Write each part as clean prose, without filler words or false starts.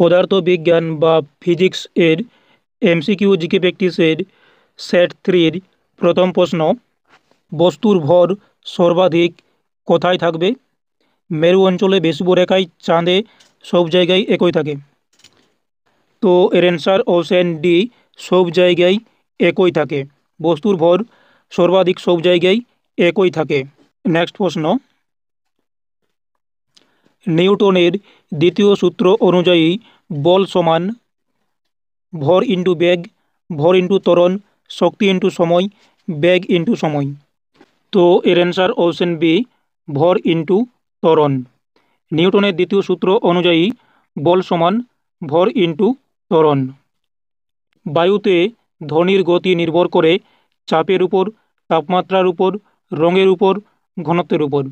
পদার্থবিজ্ঞান বা ফিজিক্স এর এমসিকিউ জিকে প্র্যাকটিসের সেট 3-র প্রথম প্রশ্ন, বস্তুর ভর সর্বাধিক কোথায় থাকবে? মেরু অঞ্চলে, বিষুবরেখায়, চাঁদে, সব জায়গায় একই থাকে। তো এর অ্যান্সার অপশন ডি, সব জায়গায় একই থাকে। বস্তুর ভর সর্বাধিক সব জায়গায় একই থাকে। নেক্সট প্রশ্ন, নিউটনের দ্বিতীয় সূত্র অনুযায়ী বল সমান ভর ইন্টু বেগ, ভর ইন্টু ত্বরণ, শক্তি ইন্টু সময়, বেগ ইন্টু সময়। তো এর অ্যান্সার অপশন বি, ভর ইন্টু ত্বরণ। নিউটনের দ্বিতীয় সূত্র অনুযায়ী বল সমান ভর ইন্টু ত্বরণ। বায়ুতে ধ্বনির গতি নির্ভর করে চাপের উপর, তাপমাত্রার উপর, রঙের উপর, ঘনত্বের উপর।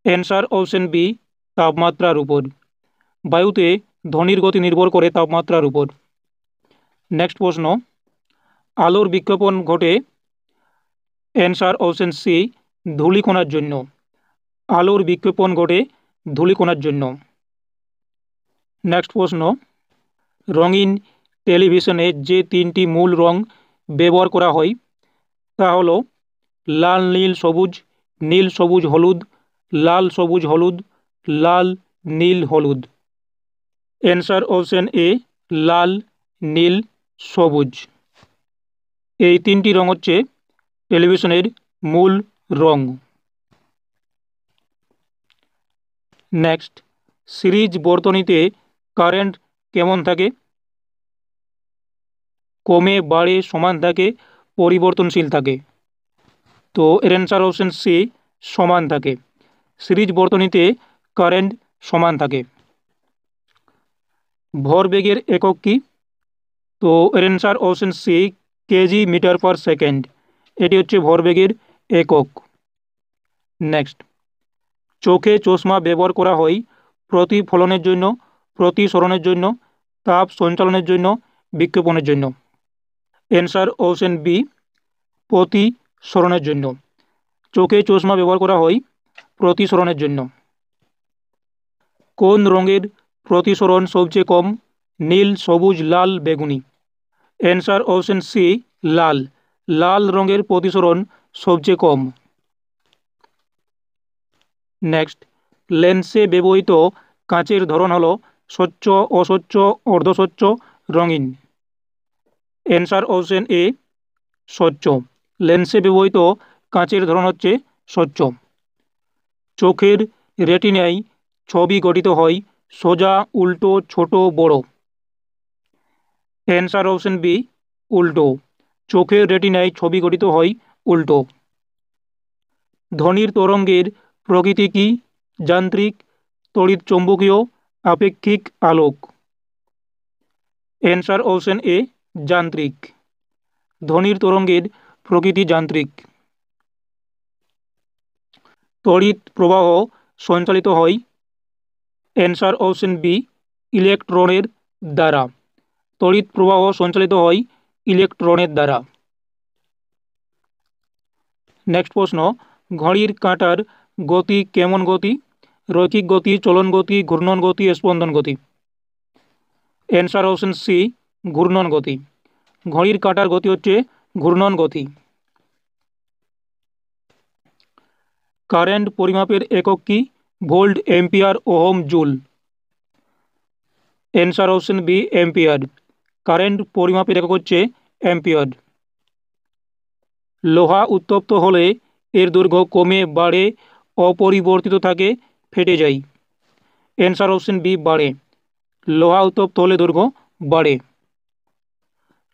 অ্যান্সার অপশন বি, তাপমাত্রার উপর। বায়ুতে ধ্বনির গতি নির্ভর করে তাপমাত্রার উপর। নেক্সট প্রশ্ন, আলোর বিক্ষেপণ ঘটে অ্যান্সার অপশন সি, ধূলিকণার জন্য। আলোর বিক্ষেপণ ঘটে ধূলিকণার জন্য। নেক্সট প্রশ্ন, রঙিন টেলিভিশনে যে তিনটি মূল রং ব্যবহার করা হয় তা হলো লাল, নীল, সবুজ, নীল, সবুজ, হলুদ, লাল, সবুজ, হলুদ, লাল, নীল, হলুদ। অ্যান্সার অপশন এ, লাল, নীল, সবুজ। এই তিনটি রং হচ্ছে টেলিভিশনের মূল রং। নেক্সট, সিরিজ বর্তনীতে কারেন্ট কেমন থাকে? কমে, বাড়ে, সমান থাকে, পরিবর্তনশীল থাকে। তো এর অ্যান্সার অপশন সি, সমান থাকে। সিরিজ বর্তনীতে কারেন্ট সমান থাকে। ভরবেগের একক কি? তো এর answer option C, K G metre per second. এটি হচ্ছে ভরবেগের একক। নেক্সট, চোখে চশমা ব্যবহার করা হয় প্রতিফলনের জন্য, প্রতিসরণের জন্য, তাপ সঞ্চালনের জন্য, বিক্ষেপণের জন্য। অ্যান্সার অপশন বি, প্রতিসরণের জন্য। চোখে চশমা ব্যবহার করা হয় প্রতিসরণের জন্য। কোন রঙের প্রতিসরণ সবচেয়ে কম? নীল, সবুজ, লাল, বেগুনি। অ্যান্সার অপশন সি, লাল। লাল রঙের প্রতিসরণ সবচেয়ে কম। নেক্সট, লেন্সে ব্যবহৃত কাঁচের ধরন হলো স্বচ্ছ, অস্বচ্ছ, অর্ধস্বচ্ছ, রঙিন। অ্যান্সার অপশন এ, স্বচ্ছ। লেন্সে ব্যবহৃত কাঁচের ধরন হচ্ছে স্বচ্ছ। চোখের রেটিনায় ছবি গঠিত হয় সোজা, উল্টো, ছোট, বড়। অ্যান্সার অপশন বি, উল্টো। চোখের রেটিনায় ছবি গঠিত হয় উল্টো। ধ্বনির তরঙ্গের প্রকৃতি কি? যান্ত্রিক, তড়িৎ চৌম্বকীয়, আপেক্ষিক, আলোক। অ্যান্সার অপশন এ, যান্ত্রিক। ধ্বনির তরঙ্গের প্রকৃতি যান্ত্রিক। তড়িৎ প্রবাহ সঞ্চালিত হয় অ্যান্সার অপশন বি, ইলেকট্রনের দ্বারা। তড়িৎ প্রবাহ সঞ্চালিত হয় ইলেকট্রনের দ্বারা। নেক্সট প্রশ্ন, ঘড়ির কাঁটার গতি কেমন গতি? রৈখিক গতি, চলন গতি, ঘূর্ণন গতি, স্পন্দন গতি। অ্যান্সার অপশন সি, ঘূর্ণন গতি। ঘড়ির কাঁটার গতি হচ্ছে ঘূর্ণন গতি। কারেন্ট পরিমাপের একক কি? Volt, ampere, ohm, joule. Answer option B, ampere. Current পরিমাপের একক হচ্ছে এম্পিয়ার। লোহা উত্তপ্ত হলে এর দৈর্ঘ্য কমে, বাড়ে, অপরিবর্তিত থাকে, ফেটে যায়। অ্যান্সার অপশন বি, বাড়ে। লোহা উত্তপ্ত হলে দৈর্ঘ্য বাড়ে।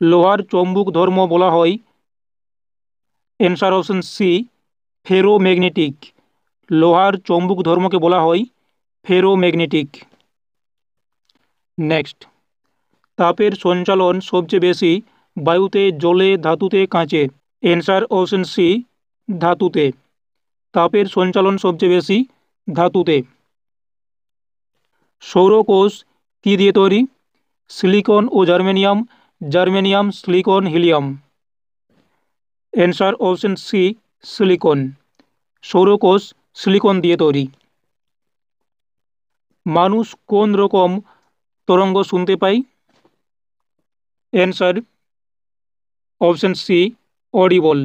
লোহার চৌম্বক ধর্ম বলা হয় অ্যান্সার অপশন সি, ফেরোম্যাগনেটিক। লোহার চৌম্বক ধর্মকে বলা হয় ফেরোম্যাগনেটিক। নেক্সট, তাপের সঞ্চালন সবচেয়ে বেশি বায়ুতে, জলে, ধাতুতে, কাঁচে। অ্যান্সার অপশন সি, ধাতুতে। তাপের সঞ্চালন সবচেয়ে বেশি ধাতুতে। সৌরকোষ কী দিয়ে তৈরি? সিলিকন ও germanium, germanium, silicon, helium. Answer option C, silicon. সৌরকোষ সিলিকন দিয়ে তৈরি। মানুষ কোন রকম তরঙ্গ শুনতে পাই? Answer option C audible.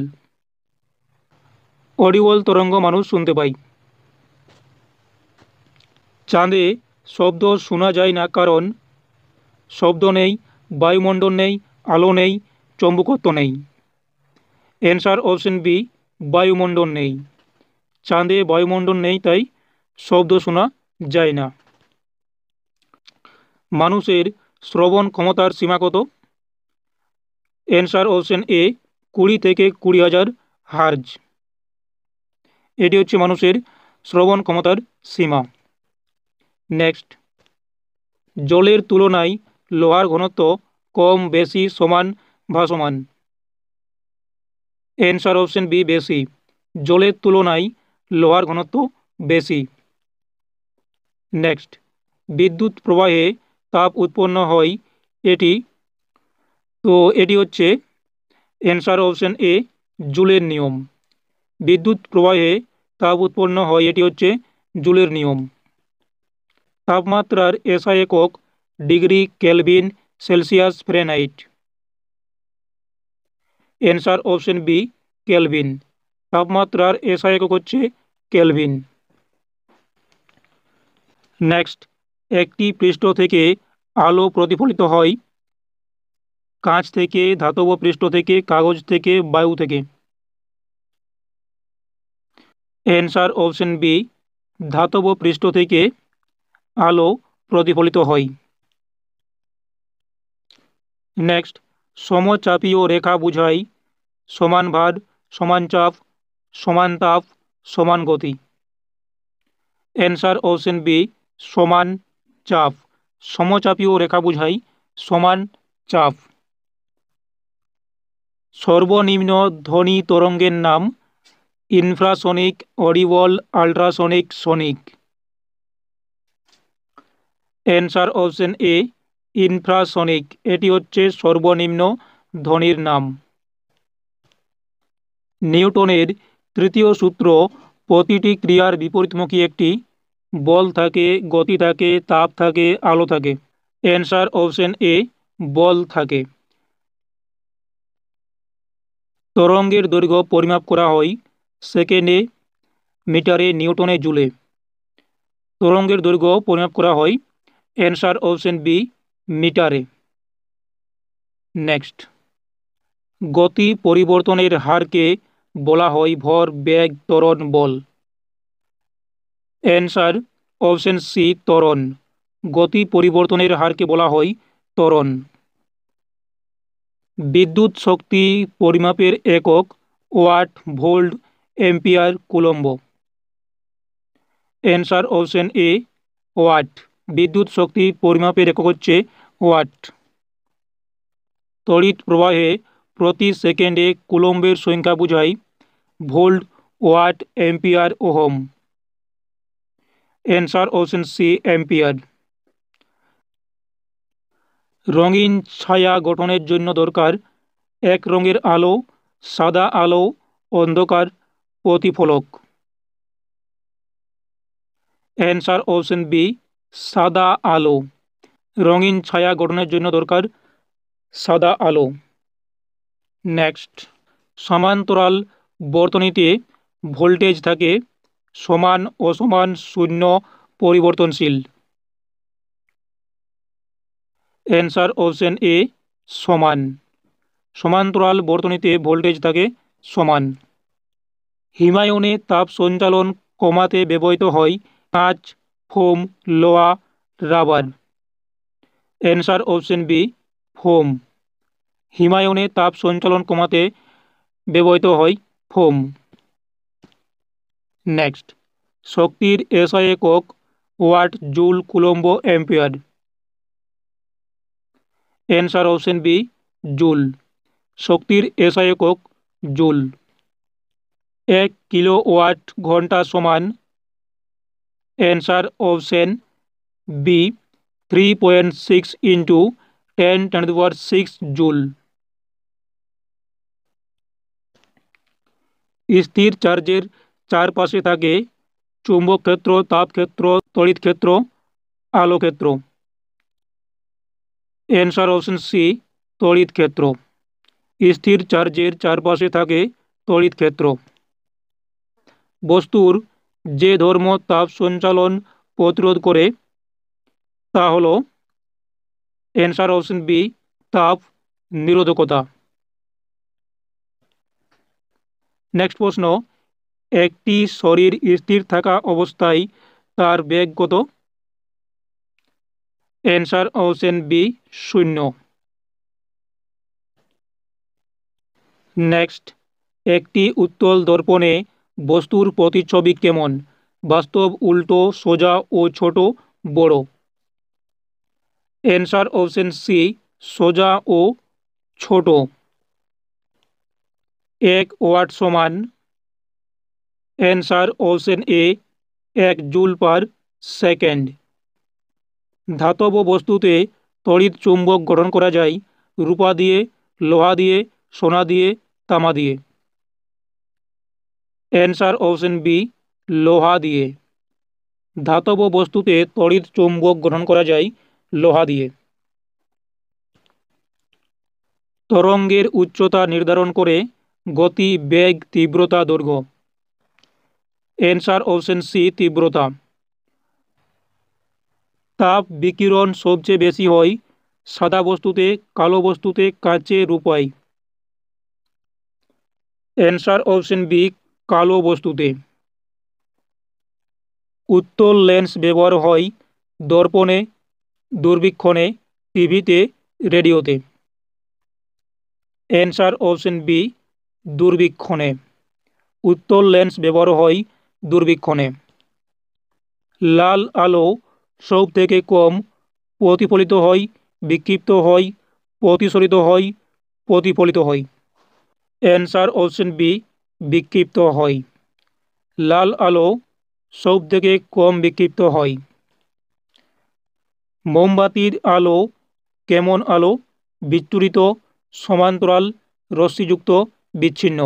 Audible তরঙ্গ মানুষ শুনতে পায়। চাঁদে শব্দ শোনা যায় না কারণ শব্দ নেই, বায়ুমণ্ডল নেই, আলো নেই, চৌম্বকত্ব নেই। অ্যান্সার অপশন বি বায়ুমণ্ডল নেই। চাঁদে বায়ুমণ্ডল নেই, তাই শব্দ শোনা যায় না। মানুষের শ্রবণ ক্ষমতার সীমা কত? অ্যান্সার অপশন এ 20 থেকে 20,000 হার্জ। এটি হচ্ছে মানুষের শ্রবণ ক্ষমতার সীমা। নেক্সট, জলের তুলনায় লোহার ঘনত্ব কম, বেশি, সমান বা সমান? অ্যান্সার অপশন বি বেশি। জলের তুলনায় লোহার ঘনত্ব বেশি। নেক্সট, বিদ্যুৎ প্রবাহে তাপ উৎপন্ন হয়, এটি এটি হচ্ছে অ্যান্সার অপশন এ জুলের নিয়ম। বিদ্যুৎ প্রবাহে তাপ উৎপন্ন হয়, এটি হচ্ছে জুলের নিয়ম। তাপমাত্রার এসআই একক degree, Kelvin, Celsius, Fahrenheit? Answer option B Kelvin. তাপমাত্রার এসআই একক হচ্ছে কেলভিন। নেক্সট, একটি পৃষ্ঠ থেকে আলো প্রতিফলিত হয়? কাঁচ থেকে, ধাতব পৃষ্ঠ থেকে, কাগজ থেকে, বায়ু থেকে? অ্যান্সার অপশন বি ধাতব পৃষ্ঠ থেকে আলো প্রতিফলিত হয়। নেক্সট, সমচাপীয় রেখা বোঝায় সমান ভার, সমান চাপ, সমান তাপ, সমান গতি? অ্যান্সার অপশন বি সমান চাপ। সমচাপীয় রেখা বোঝায় সমান চাপ। সর্বনিম্ন ধ্বনি তরঙ্গের নাম? Infrasonic, audible, ultrasonic, Sonic? Answer option এ ইনফ্রাসনিক। এটি হচ্ছে সর্বনিম্ন ধ্বনির নাম। নিউটনের তৃতীয় সূত্র প্রতিটি ক্রিয়ার বিপরীতমুখী একটি বল থাকে, গতি থাকে, তাপ থাকে, আলো থাকে? অ্যান্সার অপশন এ বল থাকে। তরঙ্গের দৈর্ঘ্য পরিমাপ করা হয় সেকেন্ডে, মিটারে, নিউটনে, জুলে? তরঙ্গের দৈর্ঘ্য পরিমাপ করা হয় অ্যান্সার অপশন বি মিটারে। নেক্সট, গতি পরিবর্তনের হারকে বলা হয় ভর, বেগ, ত্বরণ, বল? অ্যান্সার অপশন সি ত্বরণ। গতি পরিবর্তনের হারকে বলা হয় ত্বরণ। বিদ্যুৎ শক্তি পরিমাপের একক watt, volt, ampere, coulomb? Answer option A watt. বিদ্যুৎ শক্তি পরিমাপের একক হচ্ছে ওয়াট। তড়িৎ প্রবাহে প্রতি সেকেন্ডে কুলম্বের সংখ্যা বোঝায় volt, watt, ampere, ohm? Answer option C ampere. রঙিন ছায়া গঠনের জন্য দরকার এক রঙের আলো, সাদা আলো, অন্ধকার, প্রতিফলক? অ্যান্সার অপশন বি সাদা আলো। রঙিন ছায়া গঠনের জন্য দরকার সাদা আলো। নেক্সট, সমান্তরাল বর্তনীতে ভোল্টেজ থাকে সমান, অসমান, শূন্য, পরিবর্তনশীল? অ্যান্সার অপশন এ সমান। সমান্তরাল বর্তনীতে ভোল্টেজ থাকে সমান। হিমায়নে তাপ সঞ্চালন কমাতে ব্যবহৃত হয় কাঁচ, ফোম, লোহা, rubber? Answer option B foam. হিমায়নে তাপ সঞ্চালন কমাতে ব্যবহৃত হয় ফোম। নেক্সট, শক্তির এসআই একক watt, joule, coulomb, ampere? Answer option B joule. শক্তির এসআই একক জুল। 1 কিলোওয়াট ঘন্টা সমান? Answer option B 3.6 into 10⁻⁶ joule. স্থির চার্জের চারপাশে থাকে চুম্বক ক্ষেত্র, তাপ ক্ষেত্র, তড়িৎ ক্ষেত্র, আলো ক্ষেত্র? অ্যান্সার অপশন সি তড়িৎ ক্ষেত্র। স্থির চার্জের চারপাশে থাকে তড়িৎ ক্ষেত্র। বস্তুর যে ধর্ম তাপ সঞ্চালন প্রতিরোধ করে তা হলো অ্যান্সার অপশন বি তাপ নিরোধকতা। নেক্সট প্রশ্ন, একটি শরীর স্থির থাকা অবস্থায় তার বেগ কত? Answer option B 0। নেক্সট, একটি উত্তল দর্পণে বস্তুর প্রতিচ্ছবি কেমন? বাস্তব, উল্টো, সোজা ও ছোট, বড়? অ্যান্সার অপশন সি সোজা ও ছোট। 1 ওয়াট সমান অ্যান্সার অপশন এ 1 জুল পার সেকেন্ড। ধাতব বস্তুতে তড়িৎ চুম্বক গঠন করা যায় রূপা দিয়ে, লোহা দিয়ে, সোনা দিয়ে, তামা দিয়ে। অ্যান্সার অপশন বি লোহা দিয়ে। ধাতব বস্তুতে তড়িৎ চুম্বক গঠন করা যায় লোহা দিয়ে। তরঙ্গের উচ্চতা নির্ধারণ করে গতি, বেগ, তীব্রতা, দৈর্ঘ্য। অ্যান্সার অপশন সি তীব্রতা। তাপ বিকিরণ সবচেয়ে বেশি হয় সাদা বস্তুতে, কালো বস্তুতে, কাঁচে, রূপায়। অ্যান্সার অপশন বি কালো বস্তুতে। উত্তল লেন্স ব্যবহার হয় দর্পণে, দূরবীক্ষণে, টিভিতে, রেডিওতে। অ্যান্সার অপশন বি দূরবীক্ষণে। উত্তল লেন্স ব্যবহার হয় দূরবীক্ষণে। লাল আলো সব থেকে কম প্রতিফলিত হয়, বিক্ষিপ্ত হয়, প্রতিসরিত হয়, প্রতিফলিত হয়। অ্যান্সার অপশন বি বিক্ষিপ্ত হয়। লাল আলো সব থেকে কম বিক্ষিপ্ত হয়। মোমবাতির আলো কেমন আলো? বিচ্ছুরিত, সমান্তরাল, রশ্মিযুক্ত, বিচ্ছিন্ন।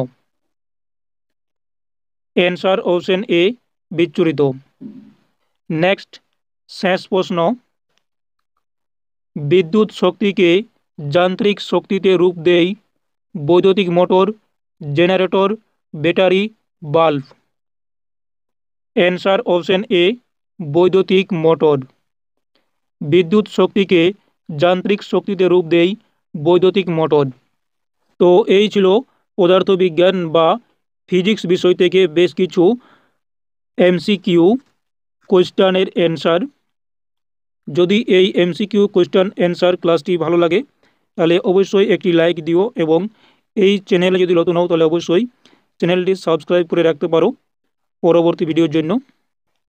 অ্যান্সার অপশন এ বিচ্ছুরিত। নেক্সট, শেষ প্রশ্ন, বিদ্যুৎ শক্তিকে যান্ত্রিক শক্তিতে রূপ দেয় বৈদ্যুতিক motor, generator, battery, bulb. Answer option এ বৈদ্যুতিক মোটর। বিদ্যুৎ শক্তিকে যান্ত্রিক শক্তিতে রূপ দেয় বৈদ্যুতিক মোটর। তো এই ছিল পদার্থবিজ্ঞান বা ফিজিক্স বিষয় থেকে বেশ কিছু এমসিকিউ কোয়েশ্চেনের অ্যান্সার। যদি এই এমসিকিউ কোয়েশ্চেন অ্যান্সার ক্লাসটি ভালো লাগে তাহলে অবশ্যই একটি লাইক দিও এবং এই চ্যানেলে যদি নতুন হও তাহলে অবশ্যই চ্যানেলটি সাবস্ক্রাইব করে রাখতে পারো পরবর্তী ভিডিওর জন্য।